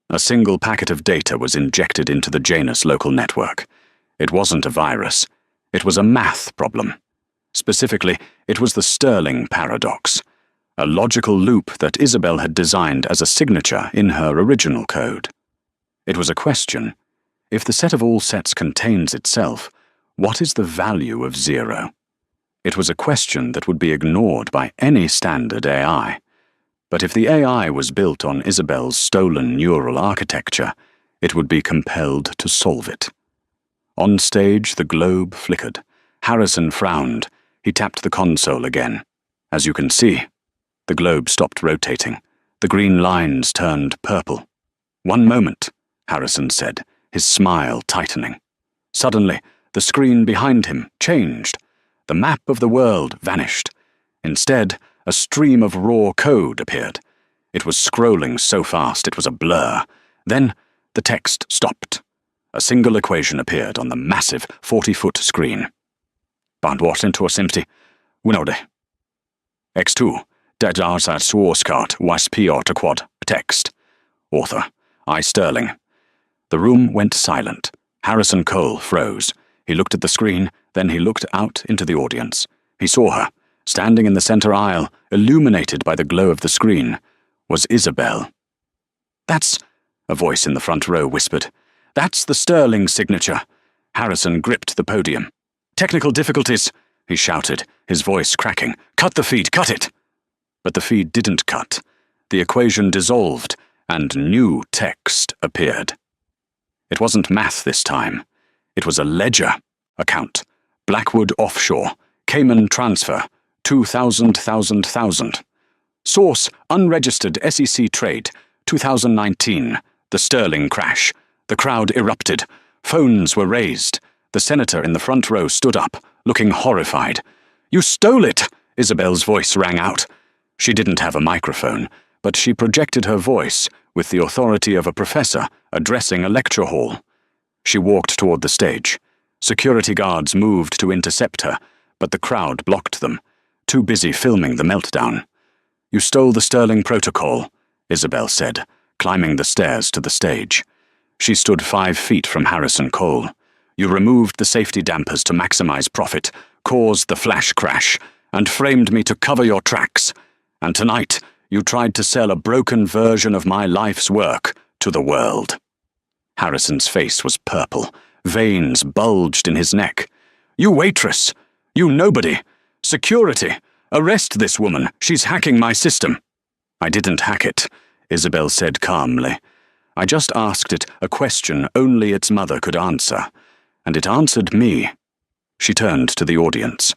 A single packet of data was injected into the Janus local network. It wasn't a virus. It was a math problem. Specifically, it was the Stirling paradox, a logical loop that Isabel had designed as a signature in her original code. It was a question. If the set of all sets contains itself, what is the value of 0? It was a question that would be ignored by any standard AI. But if the AI was built on Isabel's stolen neural architecture, it would be compelled to solve it. On stage, the globe flickered. Harrison frowned. He tapped the console again. As you can see, the globe stopped rotating. The green lines turned purple. 1 moment, Harrison said, his smile tightening. Suddenly, The screen behind him changed. The map of the world vanished. Instead, a stream of raw code appeared. It was scrolling so fast it was a blur. Then, the text stopped. A single equation appeared on the massive 40-foot screen. Bandwart into Simti. Winode. X2. Dajarsat Suoskart was P to quad. Text. Author. I. Sterling. The room went silent. Harrison Cole froze. He looked at the screen, then he looked out into the audience. He saw her. Standing in the center aisle, illuminated by the glow of the screen, was Isabel. "That's," a voice in the front row whispered. "That's the Sterling signature." Harrison gripped the podium. "Technical difficulties," he shouted, his voice cracking. "Cut the feed, cut it!" But the feed didn't cut. The equation dissolved, and new text appeared. It wasn't math this time. It was a ledger account. Blackwood offshore. Cayman transfer. 2,000. Source, unregistered SEC trade. 2019. The Sterling crash. The crowd erupted. Phones were raised. The senator in the front row stood up, looking horrified. "You stole it!" Isabel's voice rang out. She didn't have a microphone, but she projected her voice with the authority of a professor addressing a lecture hall. She walked toward the stage. Security guards moved to intercept her, but the crowd blocked them, too busy filming the meltdown. "You stole the Sterling protocol," Isabel said, climbing the stairs to the stage. She stood 5 feet from Harrison Cole. "You removed the safety dampers to maximize profit, caused the flash crash, and framed me to cover your tracks. And tonight, you tried to sell a broken version of my life's work to the world." Harrison's face was purple. Veins bulged in his neck. "You waitress! You nobody! Security! Arrest this woman! She's hacking my system!" "I didn't hack it," Isabel said calmly. "I just asked it a question only its mother could answer, and it answered me." She turned to the audience.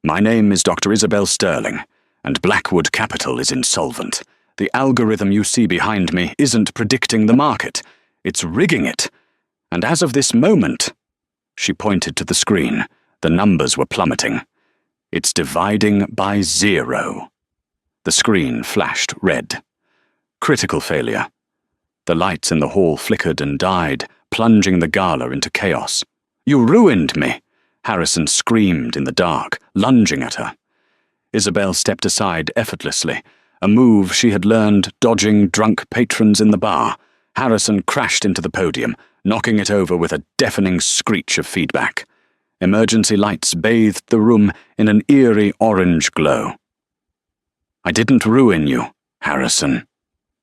"My name is Dr. Isabel Sterling, and Blackwood Capital is insolvent. The algorithm you see behind me isn't predicting the market. It's rigging it. And as of this moment," she pointed to the screen, the numbers were plummeting. "It's dividing by 0. The screen flashed red. Critical failure. The lights in the hall flickered and died, plunging the gala into chaos. "You ruined me!" Harrison screamed in the dark, lunging at her. Isabel stepped aside effortlessly, a move she had learned dodging drunk patrons in the bar. Harrison crashed into the podium, knocking it over with a deafening screech of feedback. Emergency lights bathed the room in an eerie orange glow. "I didn't ruin you, Harrison,"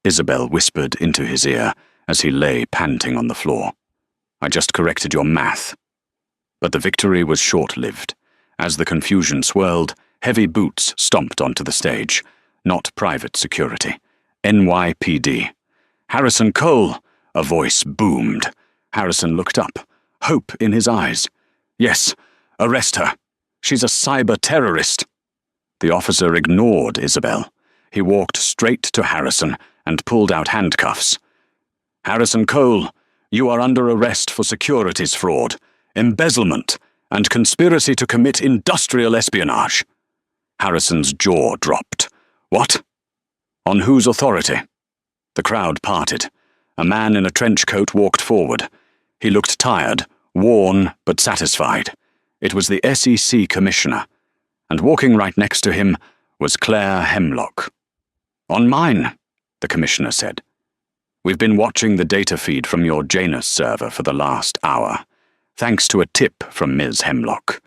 Isabel whispered into his ear as he lay panting on the floor. "I just corrected your math." But the victory was short-lived. As the confusion swirled, heavy boots stomped onto the stage. Not private security. NYPD. "Harrison Cole!" a voice boomed. Harrison looked up, hope in his eyes. "Yes, arrest her. She's a cyber-terrorist." The officer ignored Isabel. He walked straight to Harrison and pulled out handcuffs. "Harrison Cole, you are under arrest for securities fraud, embezzlement, and conspiracy to commit industrial espionage." Harrison's jaw dropped. "What? On whose authority?" The crowd parted. A man in a trench coat walked forward. He looked tired, worn but satisfied. It was the SEC commissioner, and walking right next to him was Claire Hemlock. "On mine," the commissioner said. "We've been watching the data feed from your Janus server for the last hour, thanks to a tip from Ms. Hemlock.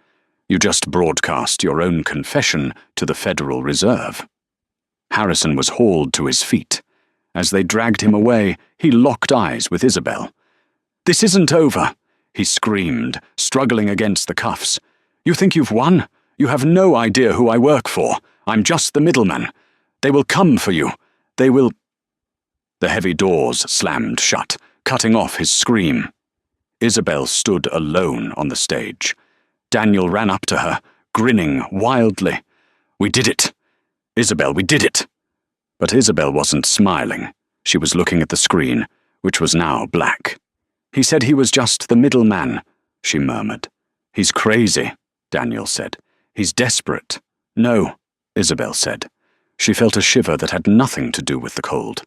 You just broadcast your own confession to the Federal Reserve." Harrison was hauled to his feet. As they dragged him away, he locked eyes with Isabel. "This isn't over," he screamed, struggling against the cuffs. "You think you've won? You have no idea who I work for. I'm just the middleman. They will come for you. They will—" The heavy doors slammed shut, cutting off his scream. Isabel stood alone on the stage. Daniel ran up to her, grinning wildly. "We did it! Isabel, we did it!" But Isabel wasn't smiling. She was looking at the screen, which was now black. "He said he was just the middleman," she murmured. He's crazy, Daniel said. He's desperate. No, Isabel said. She felt a shiver that had nothing to do with the cold.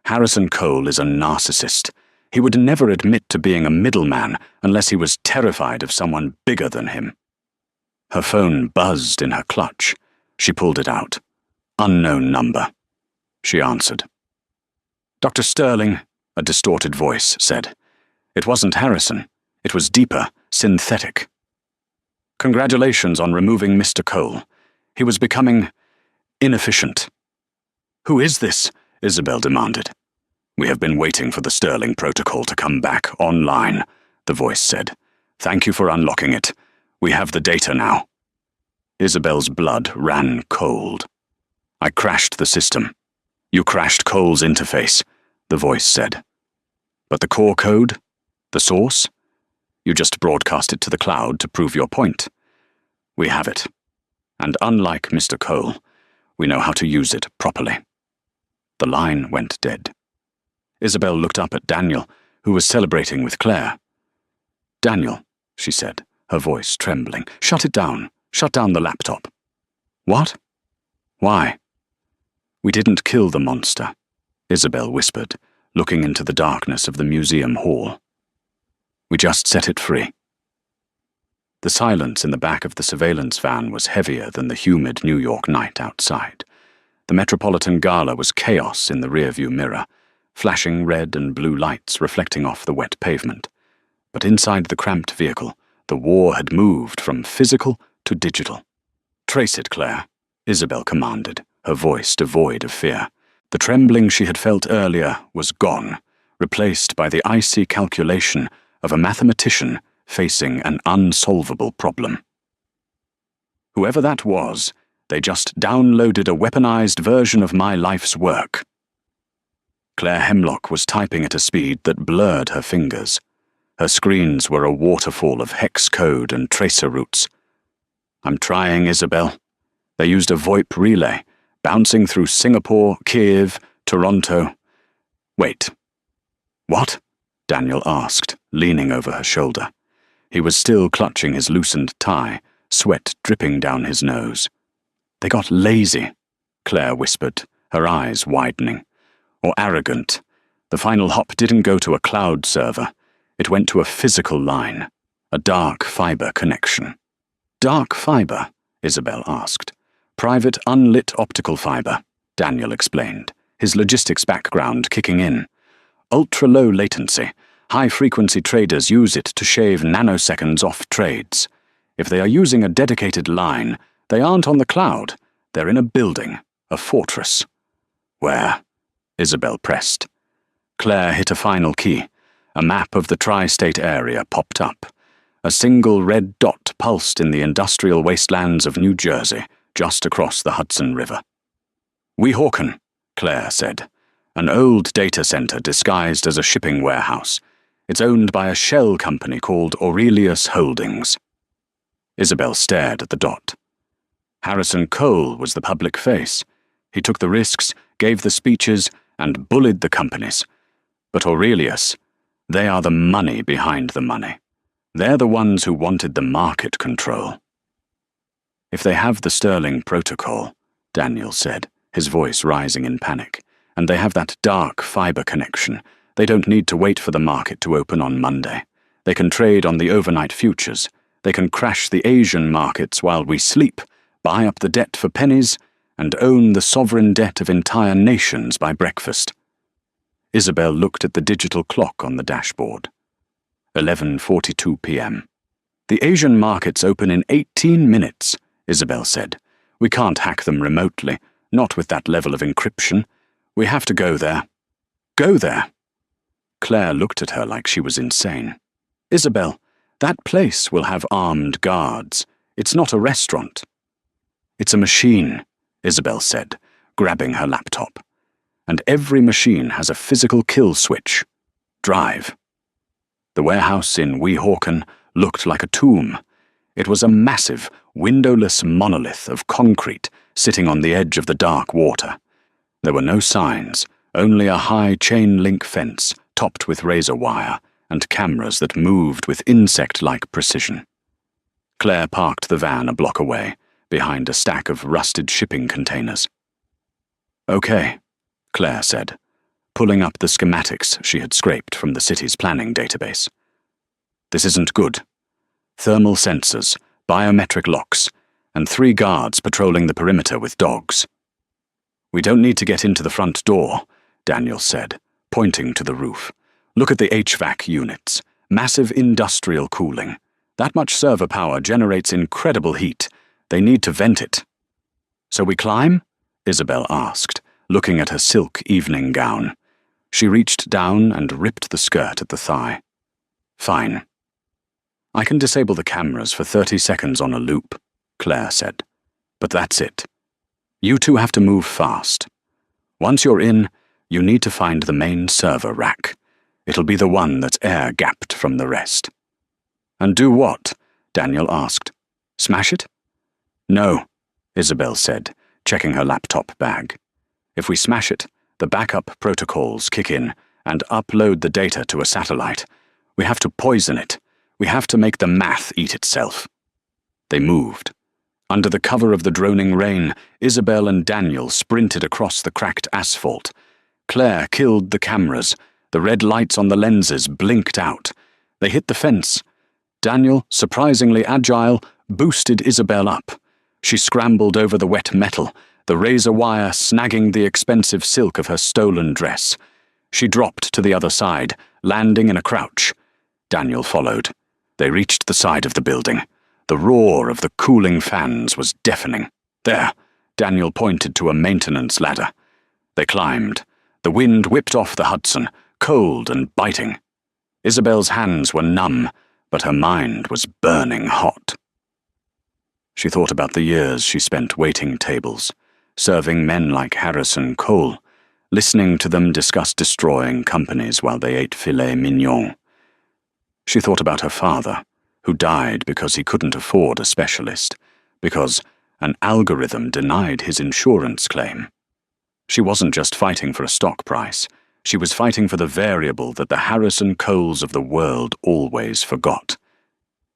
Harrison Cole is a narcissist. He would never admit to being a middleman unless he was terrified of someone bigger than him. Her phone buzzed in her clutch. She pulled it out. Unknown number. She answered. Dr. Sterling, a distorted voice said. It wasn't Harrison. It was deeper, synthetic. Congratulations on removing Mr. Cole. He was becoming inefficient. Who is this? Isabel demanded. We have been waiting for the Sterling protocol to come back online, the voice said. Thank you for unlocking it. We have the data now. Isabel's blood ran cold. I crashed the system. You crashed Cole's interface, the voice said. But the core code? The source? You just broadcast it to the cloud to prove your point. We have it. And unlike Mr. Cole, we know how to use it properly. The line went dead. Isabel looked up at Daniel, who was celebrating with Claire. Daniel, she said, her voice trembling, shut it down. Shut down the laptop. What? Why? We didn't kill the monster, Isabel whispered, looking into the darkness of the museum hall. We just set it free. The silence in the back of the surveillance van was heavier than the humid New York night outside. The Metropolitan Gala was chaos in the rearview mirror, flashing red and blue lights reflecting off the wet pavement. But inside the cramped vehicle, the war had moved from physical to digital. Trace it, Claire, Isabel commanded, her voice devoid of fear. The trembling she had felt earlier was gone, replaced by the icy calculation of a mathematician facing an unsolvable problem. Whoever that was, they just downloaded a weaponized version of my life's work. Claire Hemlock was typing at a speed that blurred her fingers. Her screens were a waterfall of hex code and tracer routes. I'm trying, Isabel. They used a VoIP relay, bouncing through Singapore, Kiev, Toronto. Wait. What? Daniel asked, leaning over her shoulder. He was still clutching his loosened tie, sweat dripping down his nose. They got lazy, Claire whispered, her eyes widening. Or arrogant. The final hop didn't go to a cloud server. It went to a physical line, a dark fiber connection. Dark fiber? Isabel asked. Private unlit optical fiber, Daniel explained, his logistics background kicking in. Ultra-low latency. High-frequency traders use it to shave nanoseconds off trades. If they are using a dedicated line, they aren't on the cloud. They're in a building, a fortress. Where? Isabel pressed. Claire hit a final key. A map of the tri-state area popped up. A single red dot pulsed in the industrial wastelands of New Jersey, just across the Hudson River. Weehawken, Claire said. An old data center disguised as a shipping warehouse. It's owned by a shell company called Aurelius Holdings. Isabel stared at the dot. Harrison Cole was the public face. He took the risks, gave the speeches, and bullied the companies. But Aurelius, they are the money behind the money. They're the ones who wanted the market control. If they have the Sterling protocol, Daniel said, his voice rising in panic, and they have that dark fiber connection, they don't need to wait for the market to open on Monday. They can trade on the overnight futures. They can crash the Asian markets while we sleep, buy up the debt for pennies, and own the sovereign debt of entire nations by breakfast. Isabel looked at the digital clock on the dashboard. 11:42 p.m. The Asian markets open in 18 minutes, Isabel said. We can't hack them remotely, not with that level of encryption. We have to go there. Go there? Claire looked at her like she was insane. Isabel, that place will have armed guards. It's not a restaurant. It's a machine, Isabel said, grabbing her laptop. And every machine has a physical kill switch. Drive. The warehouse in Weehawken looked like a tomb. It was a massive, windowless monolith of concrete sitting on the edge of the dark water. There were no signs, only a high chain-link fence topped with razor wire and cameras that moved with insect-like precision. Claire parked the van a block away, behind a stack of rusted shipping containers. "Okay," Claire said, pulling up the schematics she had scraped from the city's planning database. "This isn't good. Thermal sensors, biometric locks, and 3 guards patrolling the perimeter with dogs." "We don't need to get into the front door," Daniel said, pointing to the roof. "Look at the HVAC units. Massive industrial cooling. That much server power generates incredible heat. They need to vent it." "So we climb?" Isabel asked, looking at her silk evening gown. She reached down and ripped the skirt at the thigh. "Fine." "I can disable the cameras for 30 seconds on a loop," Claire said. "But that's it. You two have to move fast. Once you're in, you need to find the main server rack. It'll be the one that's air-gapped from the rest." "And do what?" Daniel asked. "Smash it?" "No," Isabel said, checking her laptop bag. "If we smash it, the backup protocols kick in and upload the data to a satellite. We have to poison it. We have to make the math eat itself." They moved. Under the cover of the droning rain, Isabel and Daniel sprinted across the cracked asphalt. Claire killed the cameras. The red lights on the lenses blinked out. They hit the fence. Daniel, surprisingly agile, boosted Isabel up. She scrambled over the wet metal, the razor wire snagging the expensive silk of her stolen dress. She dropped to the other side, landing in a crouch. Daniel followed. They reached the side of the building. The roar of the cooling fans was deafening. "There," Daniel pointed to a maintenance ladder. They climbed. The wind whipped off the Hudson, cold and biting. Isabel's hands were numb, but her mind was burning hot. She thought about the years she spent waiting tables, serving men like Harrison Cole, listening to them discuss destroying companies while they ate filet mignon. She thought about her father, who died because he couldn't afford a specialist, because an algorithm denied his insurance claim. She wasn't just fighting for a stock price. She was fighting for the variable that the Harrison Coles of the world always forgot: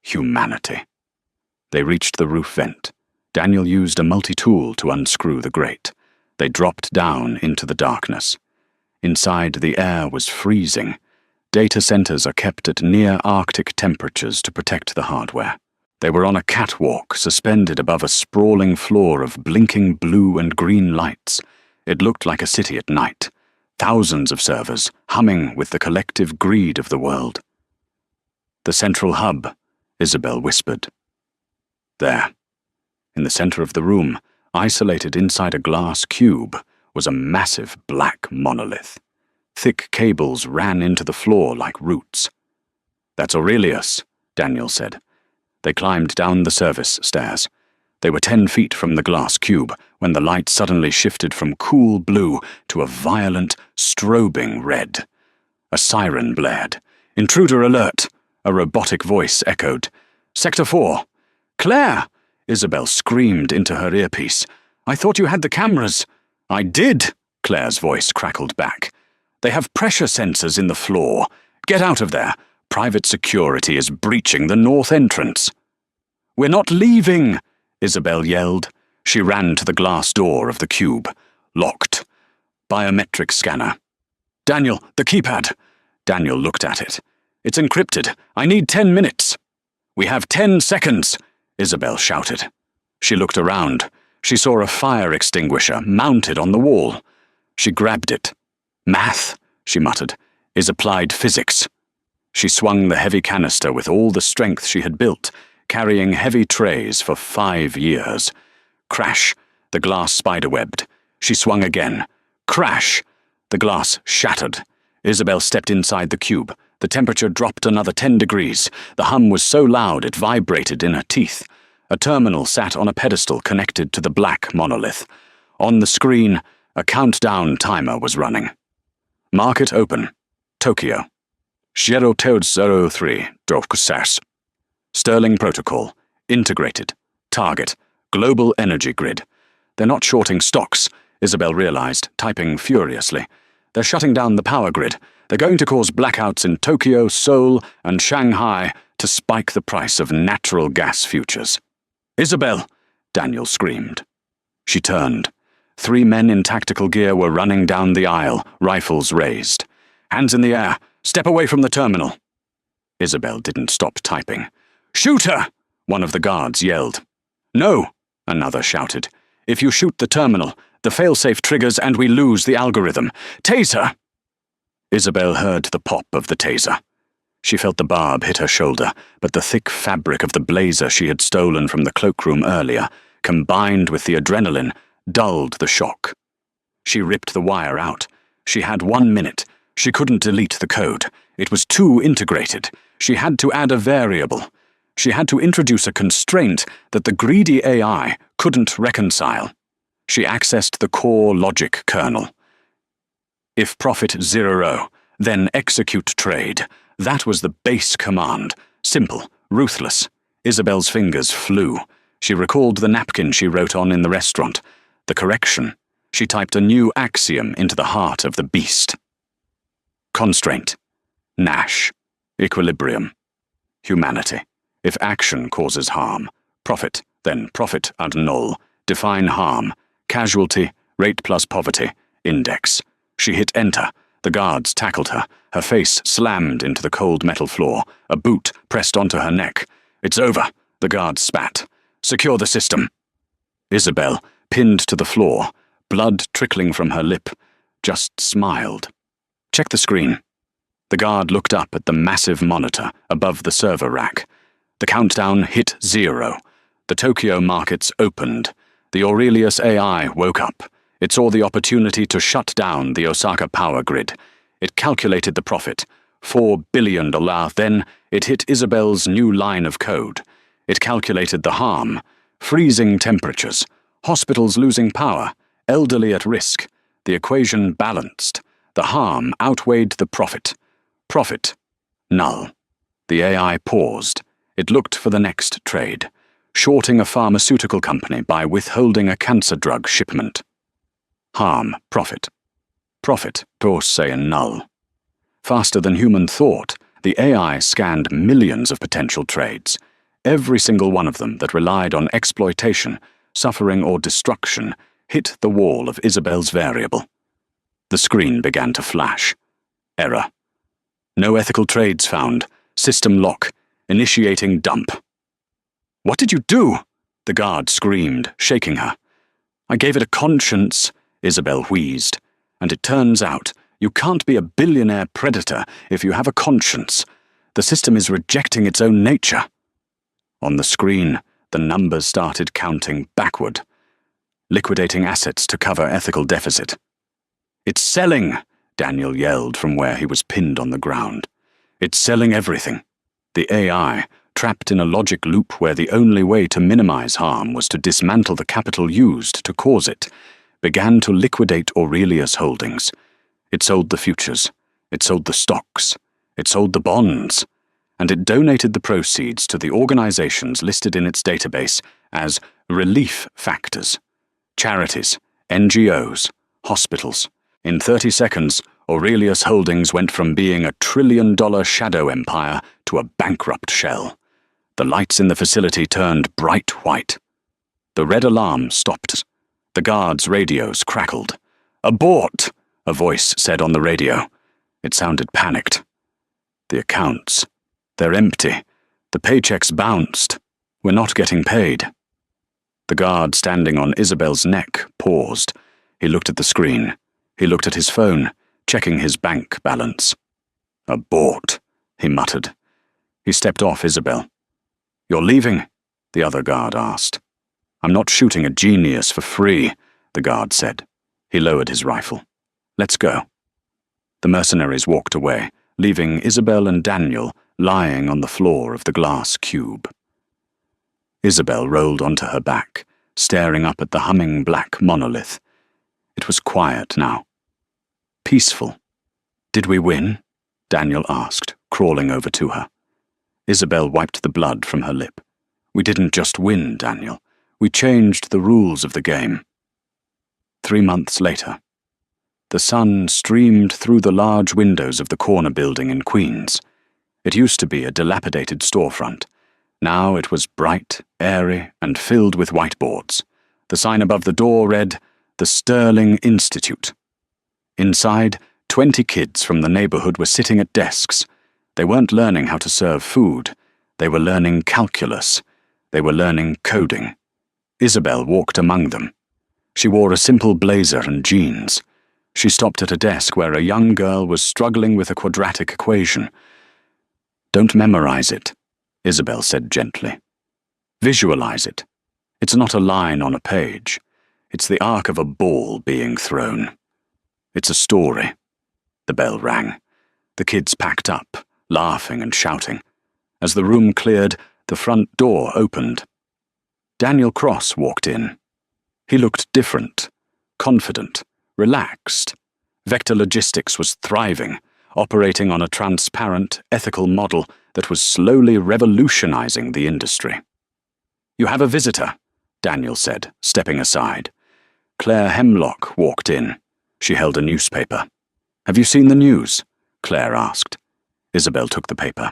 humanity. They reached the roof vent. Daniel used a multi-tool to unscrew the grate. They dropped down into the darkness. Inside, the air was freezing. Data centers are kept at near-Arctic temperatures to protect the hardware. They were on a catwalk suspended above a sprawling floor of blinking blue and green lights. It looked like a city at night. Thousands of servers, humming with the collective greed of the world. "The central hub," Isabel whispered. There, in the center of the room, isolated inside a glass cube, was a massive black monolith. Thick cables ran into the floor like roots. "That's Aurelius," Daniel said. They climbed down the service stairs. They were 10 feet from the glass cube when the light suddenly shifted from cool blue to a violent, strobing red. A siren blared. "Intruder alert!" a robotic voice echoed. "Sector 4! Claire!" Isabel screamed into her earpiece. "I thought you had the cameras." "I did," Claire's voice crackled back. "They have pressure sensors in the floor. Get out of there. Private security is breaching the north entrance." "We're not leaving!" Isabel yelled. She ran to the glass door of the cube. Locked. Biometric scanner. "Daniel, the keypad." Daniel looked at it. "It's encrypted. I need 10 minutes." "We have 10 seconds," Isabel shouted. She looked around. She saw a fire extinguisher mounted on the wall. She grabbed it. "Math," she muttered, "is applied physics." She swung the heavy canister with all the strength she had built, carrying heavy trays for 5 years. Crash, the glass spiderwebbed. She swung again. Crash! The glass shattered. Isabel stepped inside the cube. The temperature dropped another 10 degrees. The hum was so loud it vibrated in her teeth. A terminal sat on a pedestal connected to the black monolith. On the screen, a countdown timer was running. Market open. Tokyo. 0203 Drokusas. Sterling Protocol. Integrated. Target. Global energy grid. "They're not shorting stocks," Isabel realized, typing furiously. "They're shutting down the power grid. They're going to cause blackouts in Tokyo, Seoul, and Shanghai to spike the price of natural gas futures. "Isabel!" Daniel screamed. She turned. 3 men in tactical gear were running down the aisle, rifles raised. "Hands in the air! Step away from the terminal!" Isabel didn't stop typing. "Shoot her!" one of the guards yelled. "No!" another shouted. "If you shoot the terminal, the failsafe triggers and we lose the algorithm. Tase her!" Isabel heard the pop of the taser. She felt the barb hit her shoulder, but the thick fabric of the blazer she had stolen from the cloakroom earlier, combined with the adrenaline, dulled the shock. She ripped the wire out. She had 1 minute. She couldn't delete the code. It was too integrated. She had to add a variable. She had to introduce a constraint that the greedy AI couldn't reconcile. She accessed the core logic kernel. If profit 0, then execute trade. That was the base command. Simple, ruthless. Isabel's fingers flew. She recalled the napkin she wrote on in the restaurant. The correction. She typed a new axiom into the heart of the beast. Constraint. Nash. Equilibrium. Humanity. If action causes harm. Profit, then profit ad null. Define harm. Casualty, rate plus poverty. Index. She hit enter. The guards tackled her. Her face slammed into the cold metal floor. A boot pressed onto her neck. "It's over," the guards spat. "Secure the system." Isabel, pinned to the floor, blood trickling from her lip, just smiled. "Check the screen." The guard looked up at the massive monitor above the server rack. The countdown hit 0. The Tokyo markets opened. The Aurelius AI woke up. It saw the opportunity to shut down the Osaka power grid. It calculated the profit, $4 billion. Then it hit Isabel's new line of code. It calculated the harm, freezing temperatures, hospitals losing power, elderly at risk. The equation balanced. The harm outweighed the profit. Profit, null. The AI paused. It looked for the next trade, shorting a pharmaceutical company by withholding a cancer drug shipment. Harm, profit. Profit, torse and null. Faster than human thought, the AI scanned millions of potential trades, every single one of them that relied on exploitation, suffering or destruction, hit the wall of Isabel's variable. The screen began to flash. Error. No ethical trades found. System lock. Initiating dump. "What did you do?" the guard screamed, shaking her. "I gave it a conscience," Isabel wheezed. "And it turns out you can't be a billionaire predator if you have a conscience. The system is rejecting its own nature." On the screen, the numbers started counting backward. Liquidating assets to cover ethical deficit. "It's selling!" Daniel yelled from where he was pinned on the ground. "It's selling everything." The AI, trapped in a logic loop where the only way to minimize harm was to dismantle the capital used to cause it, began to liquidate Aurelius Holdings. It sold the futures. It sold the stocks. It sold the bonds. And it donated the proceeds to the organizations listed in its database as relief factors. Charities, NGOs, hospitals. In 30 seconds, Aurelius Holdings went from being a $1 trillion shadow empire to a bankrupt shell. The lights in the facility turned bright white. The red alarm stopped. The guards' radios crackled. "Abort!" a voice said on the radio. It sounded panicked. "The accounts. They're empty. The paychecks bounced. We're not getting paid." The guard standing on Isabel's neck paused. He looked at the screen. He looked at his phone, checking his bank balance. "Abort," he muttered. He stepped off Isabel. "You're leaving?" the other guard asked. "I'm not shooting a genius for free," the guard said. He lowered his rifle. "Let's go." The mercenaries walked away, leaving Isabel and Daniel lying on the floor of the glass cube. Isabel rolled onto her back, staring up at the humming black monolith. It was quiet now. Peaceful. "Did we win?" Daniel asked, crawling over to her. Isabel wiped the blood from her lip. "We didn't just win, Daniel. We changed the rules of the game." 3 months later. The sun streamed through the large windows of the corner building in Queens. It used to be a dilapidated storefront. Now it was bright, airy, and filled with whiteboards. The sign above the door read, "The Sterling Institute." Inside, 20 kids from the neighborhood were sitting at desks. They weren't learning how to serve food. They were learning calculus. They were learning coding. Isabel walked among them. She wore a simple blazer and jeans. She stopped at a desk where a young girl was struggling with a quadratic equation. "Don't memorize it," Isabel said gently. "Visualize it. It's not a line on a page. It's the arc of a ball being thrown. It's a story." The bell rang. The kids packed up, laughing and shouting. As the room cleared, the front door opened. Daniel Cross walked in. He looked different, confident, relaxed. Vector Logistics was thriving, operating on a transparent, ethical model that was slowly revolutionizing the industry. "You have a visitor," Daniel said, stepping aside. Claire Hemlock walked in. She held a newspaper. "Have you seen the news?" Claire asked. Isabel took the paper.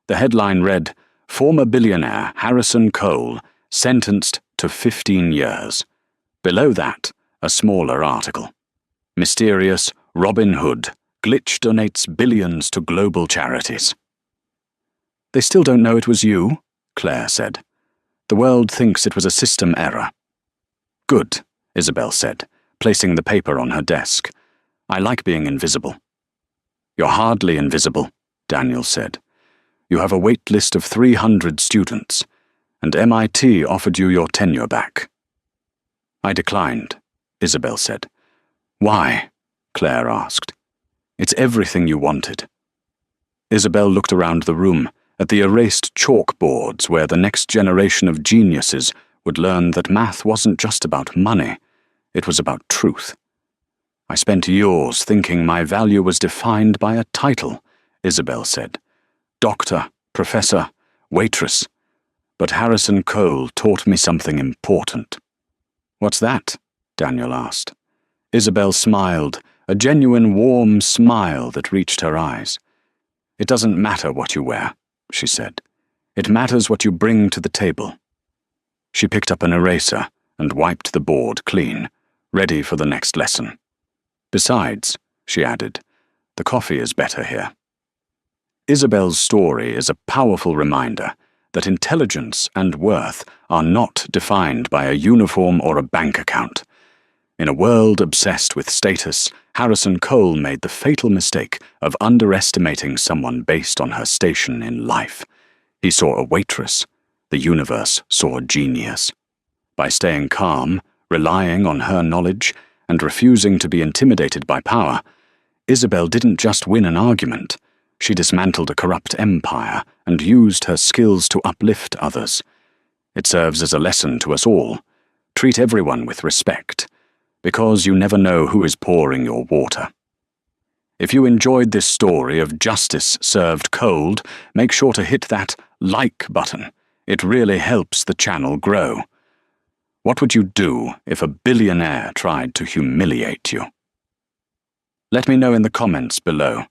The headline read, "Former billionaire Harrison Cole sentenced to 15 years. Below that, a smaller article. "Mysterious Robin Hood. Glitch donates billions to global charities." "They still don't know it was you," Claire said. "The world thinks it was a system error." "Good," Isabel said, placing the paper on her desk. "I like being invisible." "You're hardly invisible," Daniel said. "You have a wait list of 300 students, and MIT offered you your tenure back." "I declined," Isabel said. "Why?" Claire asked. "It's everything you wanted." Isabel looked around the room, at the erased chalkboards where the next generation of geniuses would learn that math wasn't just about money, it was about truth. "I spent years thinking my value was defined by a title," Isabel said. "Doctor, professor, waitress. But Harrison Cole taught me something important." "What's that?" Daniel asked. Isabel smiled, a genuine warm smile that reached her eyes. "It doesn't matter what you wear," she said. "It matters what you bring to the table." She picked up an eraser and wiped the board clean, ready for the next lesson. "Besides," she added, "the coffee is better here." Isabel's story is a powerful reminder that intelligence and worth are not defined by a uniform or a bank account. In a world obsessed with status, Harrison Cole made the fatal mistake of underestimating someone based on her station in life. He saw a waitress. The universe saw a genius. By staying calm, relying on her knowledge, and refusing to be intimidated by power, Isabel didn't just win an argument. She dismantled a corrupt empire and used her skills to uplift others. It serves as a lesson to us all. Treat everyone with respect, because you never know who is pouring your water. If you enjoyed this story of justice served cold, make sure to hit that like button. It really helps the channel grow. What would you do if a billionaire tried to humiliate you? Let me know in the comments below.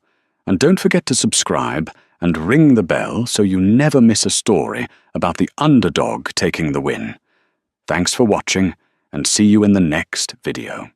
And don't forget to subscribe and ring the bell so you never miss a story about the underdog taking the win. Thanks for watching, and see you in the next video.